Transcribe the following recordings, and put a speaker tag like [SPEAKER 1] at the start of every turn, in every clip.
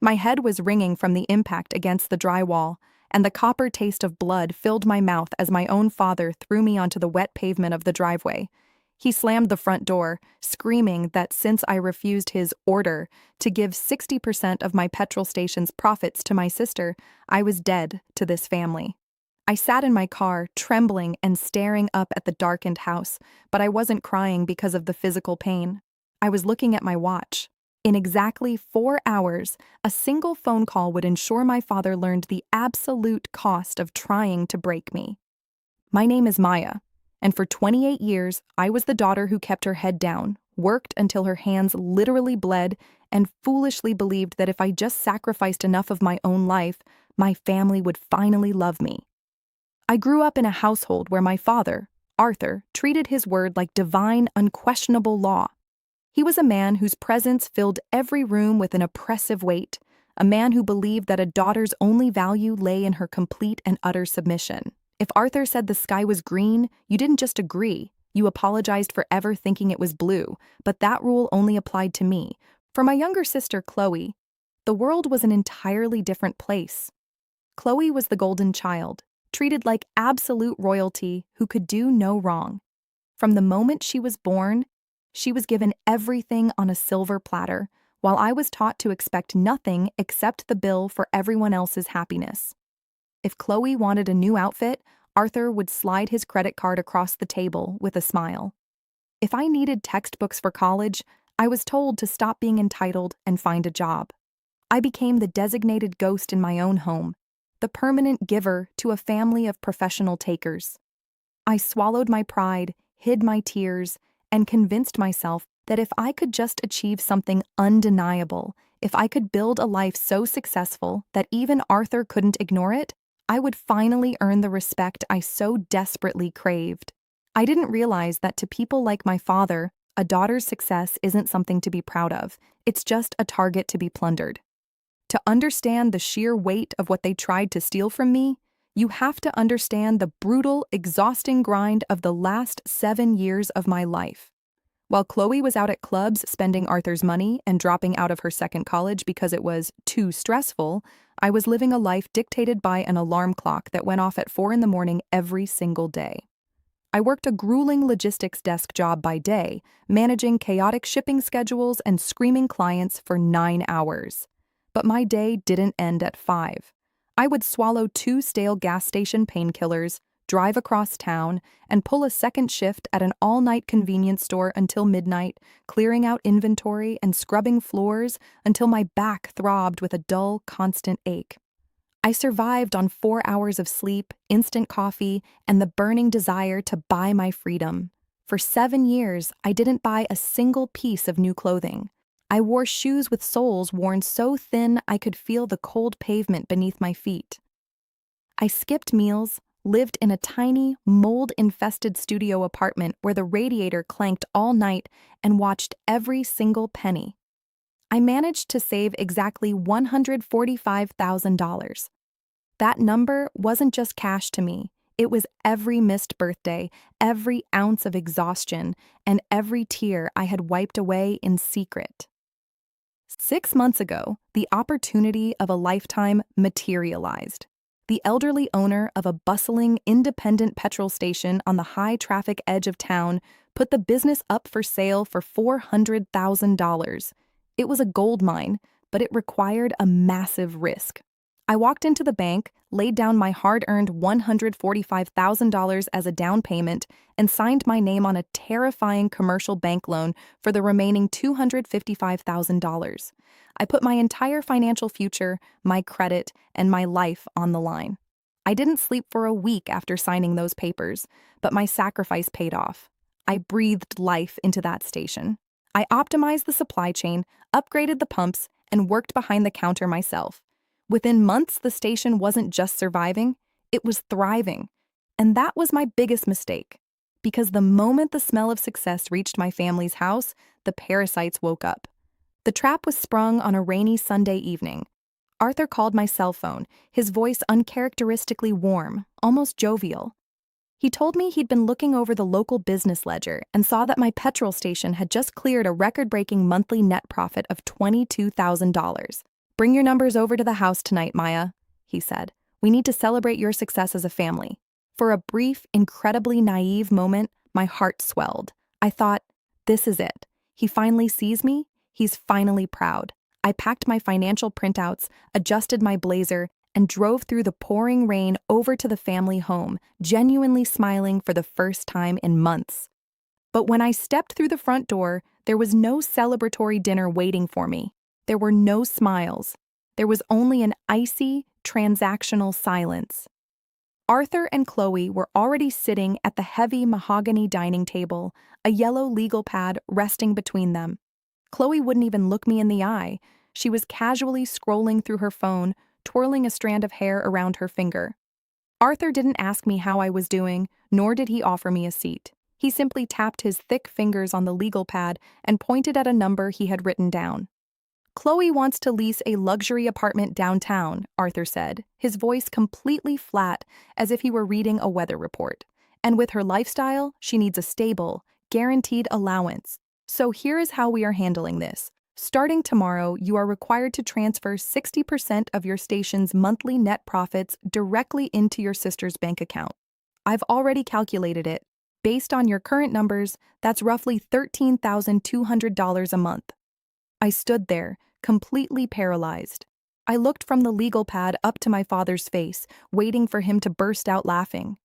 [SPEAKER 1] My head was ringing from the impact against the drywall, and the copper taste of blood filled my mouth as my own father threw me onto the wet pavement of the driveway. He slammed the front door, screaming that since I refused his order to give 60% of my petrol station's profits to my sister, I was dead to this family. I sat in my car, trembling and staring up at the darkened house, but I wasn't crying because of the physical pain. I was looking at my watch. In exactly 4 hours, a single phone call would ensure my father learned the absolute cost of trying to break me. My name is Maya, and for 28 years, I was the daughter who kept her head down, worked until her hands literally bled, and foolishly believed that if I just sacrificed enough of my own life, my family would finally love me. I grew up in a household where my father, Arthur, treated his word like divine, unquestionable law. He was a man whose presence filled every room with an oppressive weight, a man who believed that a daughter's only value lay in her complete and utter submission. If Arthur said the sky was green, you didn't just agree, you apologized for ever thinking it was blue, but that rule only applied to me. For my younger sister, Chloe, the world was an entirely different place. Chloe was the golden child, treated like absolute royalty who could do no wrong. From the moment she was born, she was given everything on a silver platter, while I was taught to expect nothing except the bill for everyone else's happiness. If Chloe wanted a new outfit, Arthur would slide his credit card across the table with a smile. If I needed textbooks for college, I was told to stop being entitled and find a job. I became the designated ghost in my own home, the permanent giver to a family of professional takers. I swallowed my pride, hid my tears, and convinced myself that if I could just achieve something undeniable, if I could build a life so successful that even Arthur couldn't ignore it, I would finally earn the respect I so desperately craved. I didn't realize that to people like my father, a daughter's success isn't something to be proud of, it's just a target to be plundered. To understand the sheer weight of what they tried to steal from me, you have to understand the brutal, exhausting grind of the last 7 years of my life. While Chloe was out at clubs spending Arthur's money and dropping out of her second college because it was too stressful, I was living a life dictated by an alarm clock that went off at 4 in the morning every single day. I worked a grueling logistics desk job by day, managing chaotic shipping schedules and screaming clients for 9 hours. But my day didn't end at 5. I would swallow 2 stale gas station painkillers, drive across town, and pull a second shift at an all-night convenience store until midnight, clearing out inventory and scrubbing floors until my back throbbed with a dull, constant ache. I survived on 4 hours of sleep, instant coffee, and the burning desire to buy my freedom. For 7 years, I didn't buy a single piece of new clothing. I wore shoes with soles worn so thin I could feel the cold pavement beneath my feet. I skipped meals, lived in a tiny, mold-infested studio apartment where the radiator clanked all night, and watched every single penny. I managed to save exactly $145,000. That number wasn't just cash to me. It was every missed birthday, every ounce of exhaustion, and every tear I had wiped away in secret. 6 months ago, the opportunity of a lifetime materialized. The elderly owner of a bustling, independent petrol station on the high-traffic edge of town put the business up for sale for $400,000. It was a gold mine, but it required a massive risk. I walked into the bank, laid down my hard-earned $145,000 as a down payment, and signed my name on a terrifying commercial bank loan for the remaining $255,000. I put my entire financial future, my credit, and my life on the line. I didn't sleep for a week after signing those papers, but my sacrifice paid off. I breathed life into that station. I optimized the supply chain, upgraded the pumps, and worked behind the counter myself. Within months, the station wasn't just surviving, it was thriving. And that was my biggest mistake. Because the moment the smell of success reached my family's house, the parasites woke up. The trap was sprung on a rainy Sunday evening. Arthur called my cell phone, his voice uncharacteristically warm, almost jovial. He told me he'd been looking over the local business ledger and saw that my petrol station had just cleared a record-breaking monthly net profit of $22,000. Bring your numbers over to the house tonight, Maya, he said. We need to celebrate your success as a family. For a brief, incredibly naive moment, my heart swelled. I thought, this is it. He finally sees me. He's finally proud. I packed my financial printouts, adjusted my blazer, and drove through the pouring rain over to the family home, genuinely smiling for the first time in months. But when I stepped through the front door, there was no celebratory dinner waiting for me. There were no smiles. There was only an icy, transactional silence. Arthur and Chloe were already sitting at the heavy mahogany dining table, a yellow legal pad resting between them. Chloe wouldn't even look me in the eye. She was casually scrolling through her phone, twirling a strand of hair around her finger. Arthur didn't ask me how I was doing, nor did he offer me a seat. He simply tapped his thick fingers on the legal pad and pointed at a number he had written down. Chloe wants to lease a luxury apartment downtown, Arthur said, his voice completely flat, as if he were reading a weather report. And with her lifestyle, she needs a stable, guaranteed allowance. So here is how we are handling this. Starting tomorrow, you are required to transfer 60% of your station's monthly net profits directly into your sister's bank account. I've already calculated it. Based on your current numbers, that's roughly $13,200 a month. I stood there, completely paralyzed. I looked from the legal pad up to my father's face, waiting for him to burst out laughing.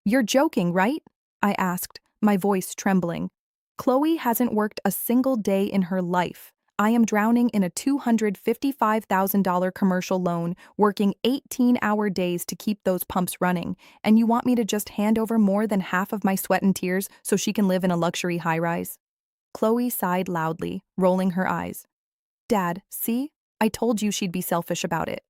[SPEAKER 1] "You're joking, right?" I asked, my voice trembling. "Chloe hasn't worked a single day in her life. I am drowning in a $255,000 commercial loan, working 18-hour days to keep those pumps running, and you want me to just hand over more than half of my sweat and tears so she can live in a luxury high-rise?" Chloe sighed loudly, rolling her eyes. "Dad, see? I told you she'd be selfish about it."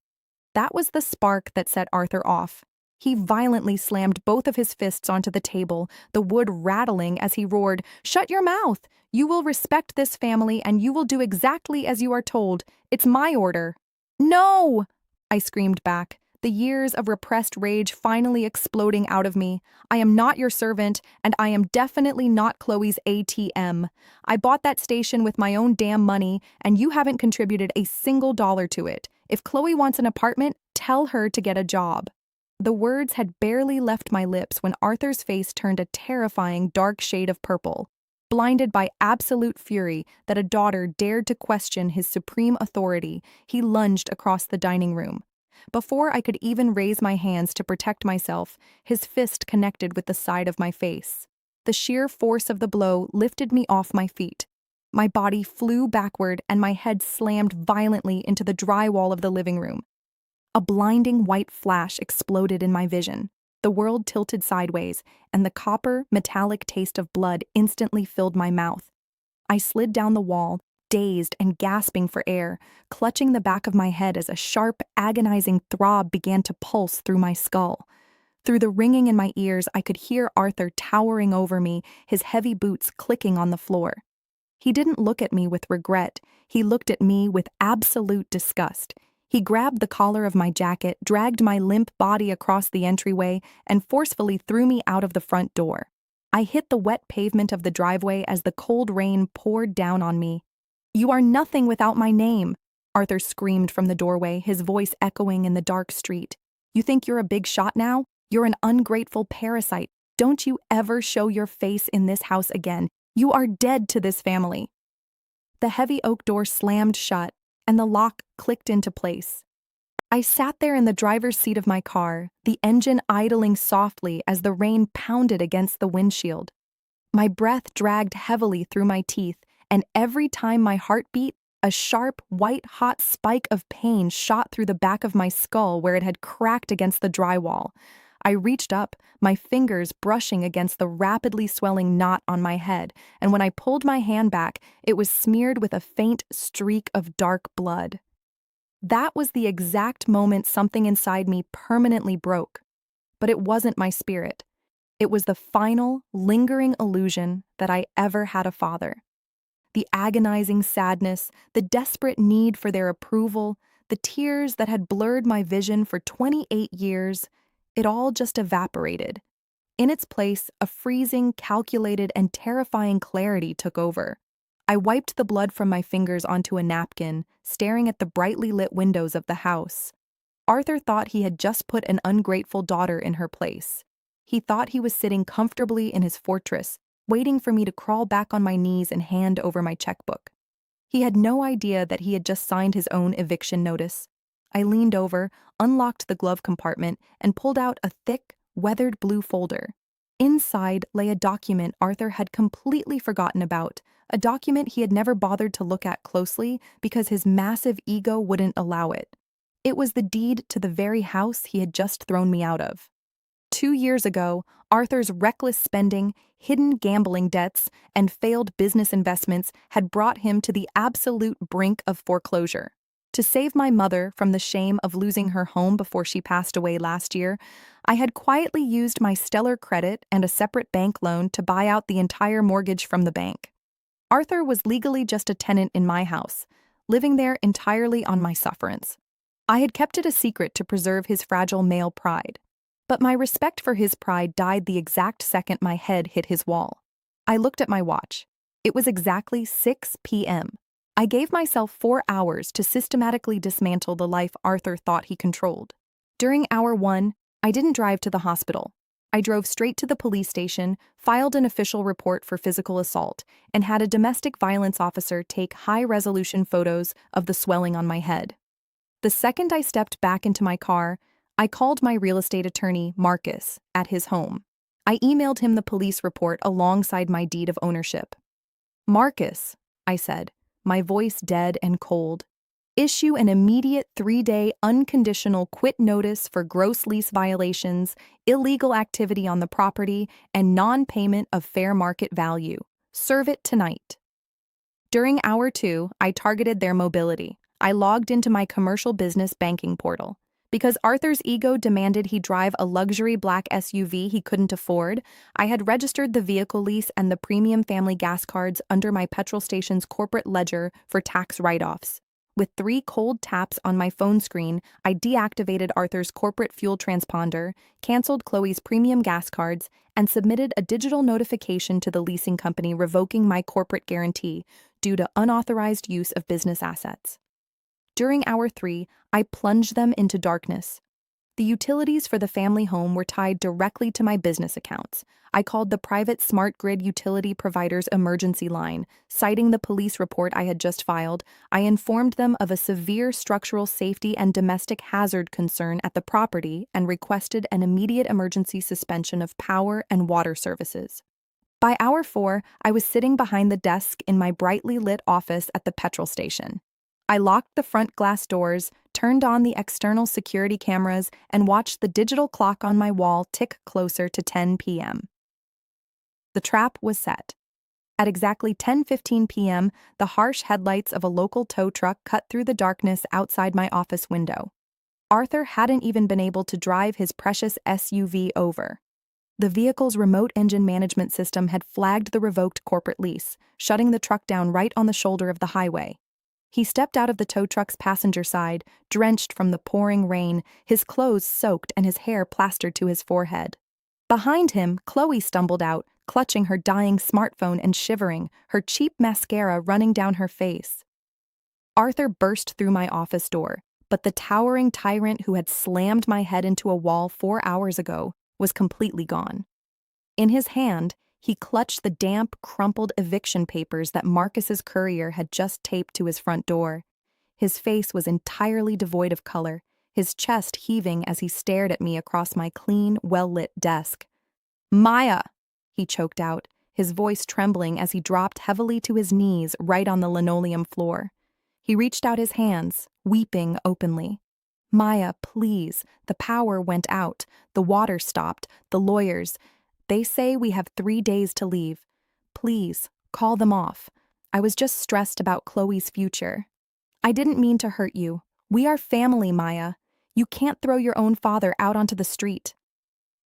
[SPEAKER 1] That was the spark that set Arthur off. He violently slammed both of his fists onto the table, the wood rattling as he roared, "Shut your mouth! You will respect this family and you will do exactly as you are told. It's my order." "No!" I screamed back, the years of repressed rage finally exploding out of me. "I am not your servant, and I am definitely not Chloe's ATM. I bought that station with my own damn money, and you haven't contributed a single dollar to it. If Chloe wants an apartment, tell her to get a job." The words had barely left my lips when Arthur's face turned a terrifying dark shade of purple. Blinded by absolute fury that a daughter dared to question his supreme authority, he lunged across the dining room. Before I could even raise my hands to protect myself, his fist connected with the side of my face. The sheer force of the blow lifted me off my feet. My body flew backward and my head slammed violently into the drywall of the living room. A blinding white flash exploded in my vision. The world tilted sideways, and the copper, metallic taste of blood instantly filled my mouth. I slid down the wall, dazed and gasping for air, clutching the back of my head as a sharp, agonizing throb began to pulse through my skull. Through the ringing in my ears, I could hear Arthur towering over me, his heavy boots clicking on the floor. He didn't look at me with regret. He looked at me with absolute disgust. He grabbed the collar of my jacket, dragged my limp body across the entryway, and forcefully threw me out of the front door. I hit the wet pavement of the driveway as the cold rain poured down on me. "You are nothing without my name," Arthur screamed from the doorway, his voice echoing in the dark street. "You think you're a big shot now? You're an ungrateful parasite. Don't you ever show your face in this house again. You are dead to this family." The heavy oak door slammed shut, and the lock clicked into place. I sat there in the driver's seat of my car, the engine idling softly as the rain pounded against the windshield. My breath dragged heavily through my teeth, and every time my heart beat, a sharp, white-hot spike of pain shot through the back of my skull where it had cracked against the drywall. I reached up, my fingers brushing against the rapidly swelling knot on my head, and when I pulled my hand back, it was smeared with a faint streak of dark blood. That was the exact moment something inside me permanently broke. But it wasn't my spirit. It was the final, lingering illusion that I ever had a father. The agonizing sadness, the desperate need for their approval, the tears that had blurred my vision for 28 years, it all just evaporated. In its place, a freezing, calculated, and terrifying clarity took over. I wiped the blood from my fingers onto a napkin, staring at the brightly lit windows of the house. Arthur thought he had just put an ungrateful daughter in her place. He thought he was sitting comfortably in his fortress, waiting for me to crawl back on my knees and hand over my checkbook. He had no idea that he had just signed his own eviction notice. I leaned over, unlocked the glove compartment, and pulled out a thick, weathered blue folder. Inside lay a document Arthur had completely forgotten about, a document he had never bothered to look at closely because his massive ego wouldn't allow it. It was the deed to the very house he had just thrown me out of. 2 years ago, Arthur's reckless spending, hidden gambling debts, and failed business investments had brought him to the absolute brink of foreclosure. To save my mother from the shame of losing her home before she passed away last year, I had quietly used my stellar credit and a separate bank loan to buy out the entire mortgage from the bank. Arthur was legally just a tenant in my house, living there entirely on my sufferance. I had kept it a secret to preserve his fragile male pride. But my respect for his pride died the exact second my head hit his wall. I looked at my watch. It was exactly 6 p.m. I gave myself 4 hours to systematically dismantle the life Arthur thought he controlled. During hour 1, I didn't drive to the hospital. I drove straight to the police station, filed an official report for physical assault, and had a domestic violence officer take high-resolution photos of the swelling on my head. The second I stepped back into my car, I called my real estate attorney, Marcus, at his home. I emailed him the police report alongside my deed of ownership. "Marcus," I said, my voice dead and cold, "issue an immediate 3-day unconditional quit notice for gross lease violations, illegal activity on the property, and non-payment of fair market value. Serve it tonight." During hour 2, I targeted their mobility. I logged into my commercial business banking portal. Because Arthur's ego demanded he drive a luxury black SUV he couldn't afford, I had registered the vehicle lease and the premium family gas cards under my petrol station's corporate ledger for tax write-offs. With 3 cold taps on my phone screen, I deactivated Arthur's corporate fuel transponder, canceled Chloe's premium gas cards, and submitted a digital notification to the leasing company revoking my corporate guarantee due to unauthorized use of business assets. During hour 3, I plunged them into darkness. The utilities for the family home were tied directly to my business accounts. I called the private smart grid utility provider's emergency line. Citing the police report I had just filed, I informed them of a severe structural safety and domestic hazard concern at the property and requested an immediate emergency suspension of power and water services. By hour 4, I was sitting behind the desk in my brightly lit office at the petrol station. I locked the front glass doors, turned on the external security cameras, and watched the digital clock on my wall tick closer to 10 p.m. The trap was set. At exactly 10:15 p.m., the harsh headlights of a local tow truck cut through the darkness outside my office window. Arthur hadn't even been able to drive his precious SUV over. The vehicle's remote engine management system had flagged the revoked corporate lease, shutting the truck down right on the shoulder of the highway. He stepped out of the tow truck's passenger side, drenched from the pouring rain, his clothes soaked and his hair plastered to his forehead. Behind him, Chloe stumbled out, clutching her dying smartphone and shivering, her cheap mascara running down her face. Arthur burst through my office door, but the towering tyrant who had slammed my head into a wall 4 hours ago was completely gone. In his hand, he clutched the damp, crumpled eviction papers that Marcus's courier had just taped to his front door. His face was entirely devoid of color, his chest heaving as he stared at me across my clean, well-lit desk. "Maya!" he choked out, his voice trembling as he dropped heavily to his knees right on the linoleum floor. He reached out his hands, weeping openly. "Maya, please, the power went out, the water stopped, the lawyers... They say we have 3 days to leave. Please, call them off. I was just stressed about Chloe's future. I didn't mean to hurt you. We are family, Maya. You can't throw your own father out onto the street."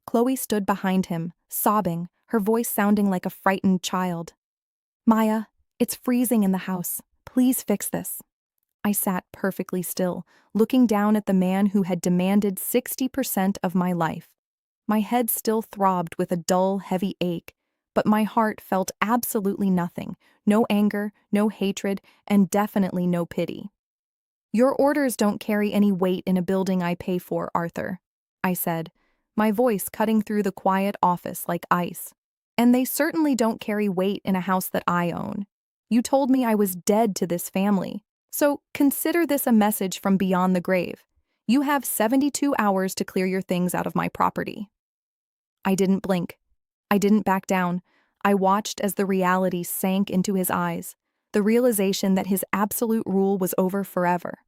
[SPEAKER 1] Chloe stood behind him, sobbing, her voice sounding like a frightened child. "Maya, it's freezing in the house. Please fix this." I sat perfectly still, looking down at the man who had demanded 60% of my life. My head still throbbed with a dull, heavy ache, but my heart felt absolutely nothing. No anger, no hatred, and definitely no pity. "Your orders don't carry any weight in a building I pay for, Arthur," I said, my voice cutting through the quiet office like ice. "And they certainly don't carry weight in a house that I own. You told me I was dead to this family. So consider this a message from beyond the grave. You have 72 hours to clear your things out of my property." I didn't blink. I didn't back down. I watched as the reality sank into his eyes, the realization that his absolute rule was over forever.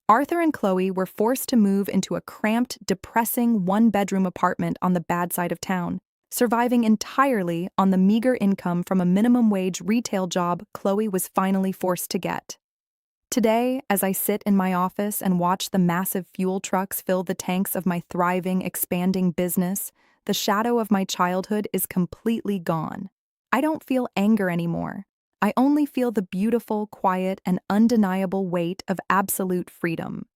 [SPEAKER 1] Arthur and Chloe were forced to move into a cramped, depressing one-bedroom apartment on the bad side of town, surviving entirely on the meager income from a minimum-wage retail job Chloe was finally forced to get. Today, as I sit in my office and watch the massive fuel trucks fill the tanks of my thriving, expanding business, the shadow of my childhood is completely gone. I don't feel anger anymore. I only feel the beautiful, quiet, and undeniable weight of absolute freedom.